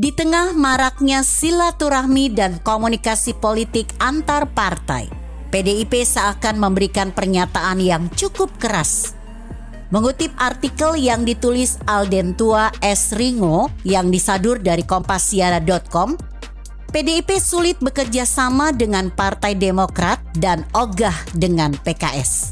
Di tengah maraknya silaturahmi dan komunikasi politik antar partai, PDIP seakan memberikan pernyataan yang cukup keras. Mengutip artikel yang ditulis Aldentua S. Ringo yang disadur dari kompasiana.com, PDIP sulit bekerja sama dengan Partai Demokrat dan ogah dengan PKS.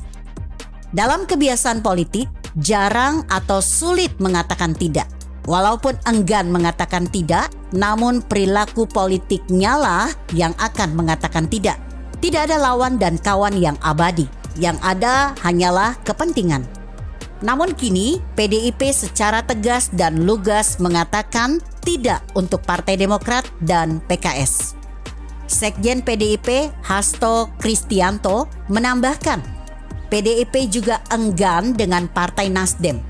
Dalam kebiasaan politik, jarang atau sulit mengatakan tidak. Walaupun enggan mengatakan tidak, namun perilaku politiknya lah yang akan mengatakan tidak. Tidak ada lawan dan kawan yang abadi, yang ada hanyalah kepentingan. Namun kini PDIP secara tegas dan lugas mengatakan tidak untuk Partai Demokrat dan PKS. Sekjen PDIP Hasto Kristianto menambahkan, PDIP juga enggan dengan Partai Nasdem.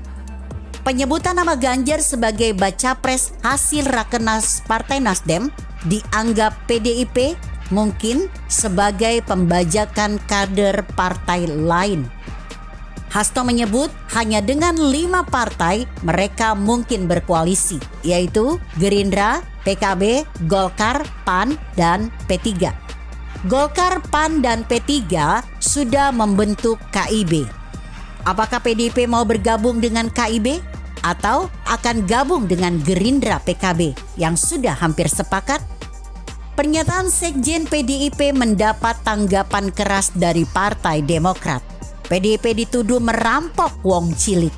Penyebutan nama Ganjar sebagai baca pres hasil Rakernas Partai Nasdem dianggap PDIP mungkin sebagai pembajakan kader partai lain. Hasto menyebut hanya dengan 5 partai mereka mungkin berkoalisi, yaitu Gerindra, PKB, Golkar, PAN, dan P3. Golkar, PAN, dan P3 sudah membentuk KIB. Apakah PDIP mau bergabung dengan KIB? Atau akan gabung dengan Gerindra PKB yang sudah hampir sepakat? Pernyataan Sekjen PDIP mendapat tanggapan keras dari Partai Demokrat. PDIP dituduh merampok wong cilik.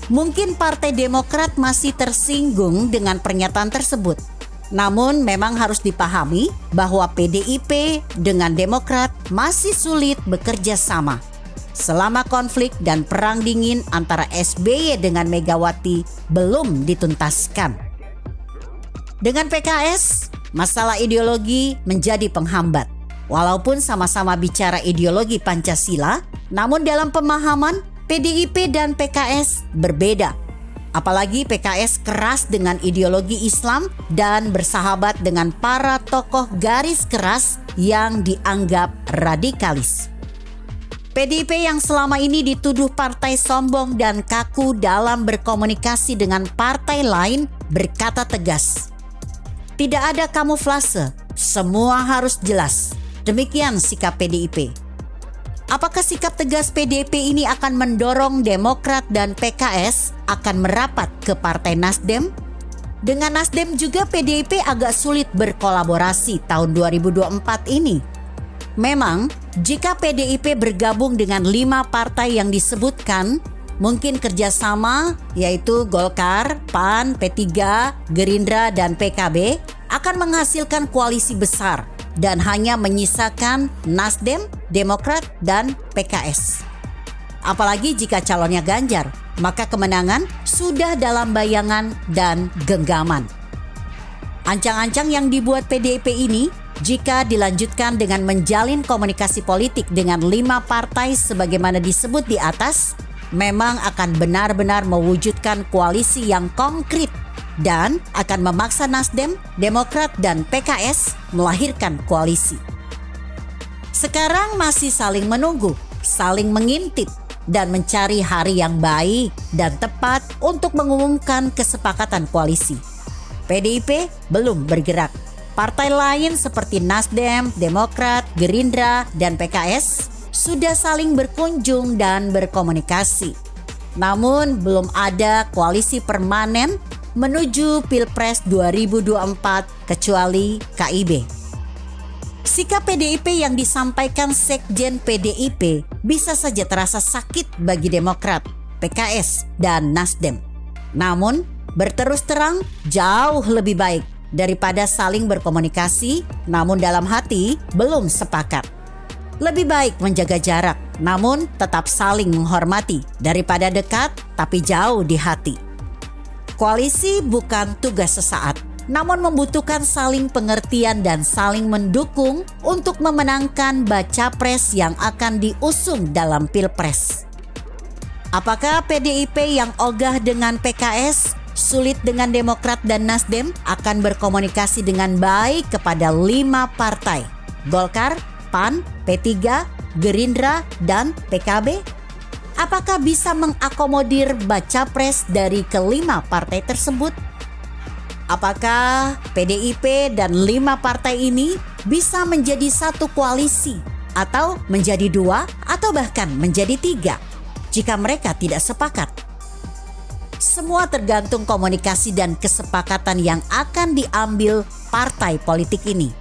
Mungkin Partai Demokrat masih tersinggung dengan pernyataan tersebut. Namun memang harus dipahami bahwa PDIP dengan Demokrat masih sulit bekerja sama. Selama konflik dan perang dingin antara SBY dengan Megawati belum dituntaskan. Dengan PKS, masalah ideologi menjadi penghambat. Walaupun sama-sama bicara ideologi Pancasila, namun dalam pemahaman PDIP dan PKS berbeda. Apalagi PKS keras dengan ideologi Islam dan bersahabat dengan para tokoh garis keras yang dianggap radikalis. PDIP yang selama ini dituduh partai sombong dan kaku dalam berkomunikasi dengan partai lain berkata tegas, tidak ada kamuflase, semua harus jelas. Demikian sikap PDIP. Apakah sikap tegas PDIP ini akan mendorong Demokrat dan PKS akan merapat ke Partai Nasdem? Dengan Nasdem juga PDIP agak sulit berkolaborasi tahun 2024 ini. Memang, jika PDIP bergabung dengan 5 partai yang disebutkan, mungkin kerjasama yaitu Golkar, PAN, P3, Gerindra, dan PKB akan menghasilkan koalisi besar dan hanya menyisakan Nasdem, Demokrat, dan PKS. Apalagi jika calonnya Ganjar, maka kemenangan sudah dalam bayangan dan genggaman. Ancang-ancang yang dibuat PDIP ini, jika dilanjutkan dengan menjalin komunikasi politik dengan 5 partai sebagaimana disebut di atas, memang akan benar-benar mewujudkan koalisi yang konkret dan akan memaksa Nasdem, Demokrat, dan PKS melahirkan koalisi. Sekarang masih saling menunggu, saling mengintip, dan mencari hari yang baik dan tepat untuk mengumumkan kesepakatan koalisi. PDIP belum bergerak. Partai lain seperti Nasdem, Demokrat, Gerindra, dan PKS sudah saling berkunjung dan berkomunikasi. Namun belum ada koalisi permanen menuju Pilpres 2024 kecuali KIB. Sikap PDIP yang disampaikan Sekjen PDIP bisa saja terasa sakit bagi Demokrat, PKS, dan Nasdem. Namun berterus terang jauh lebih baik daripada saling berkomunikasi namun dalam hati belum sepakat. Lebih baik menjaga jarak namun tetap saling menghormati daripada dekat tapi jauh di hati. Koalisi bukan tugas sesaat, namun membutuhkan saling pengertian dan saling mendukung untuk memenangkan baca pres yang akan diusung dalam Pilpres. Apakah PDIP yang ogah dengan PKS, sulit dengan Demokrat dan Nasdem akan berkomunikasi dengan baik kepada 5 partai, Golkar, PAN, P3, Gerindra, dan PKB? Apakah bisa mengakomodir baca pres dari kelima partai tersebut? Apakah PDIP dan 5 partai ini bisa menjadi satu koalisi atau menjadi 2 atau bahkan menjadi 3 jika mereka tidak sepakat? Semua tergantung komunikasi dan kesepakatan yang akan diambil partai politik ini.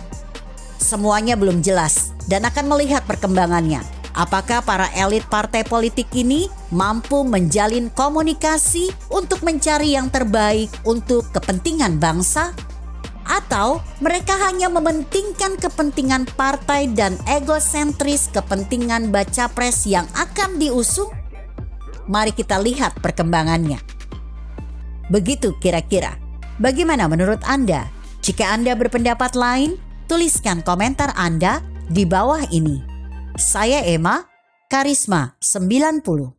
Semuanya belum jelas dan akan melihat perkembangannya. Apakah para elit partai politik ini mampu menjalin komunikasi untuk mencari yang terbaik untuk kepentingan bangsa? Atau mereka hanya mementingkan kepentingan partai dan egosentris kepentingan baca pres yang akan diusung? Mari kita lihat perkembangannya. Begitu kira-kira. Bagaimana menurut Anda? Jika Anda berpendapat lain, tuliskan komentar Anda di bawah ini. Saya Emma, Karisma 90.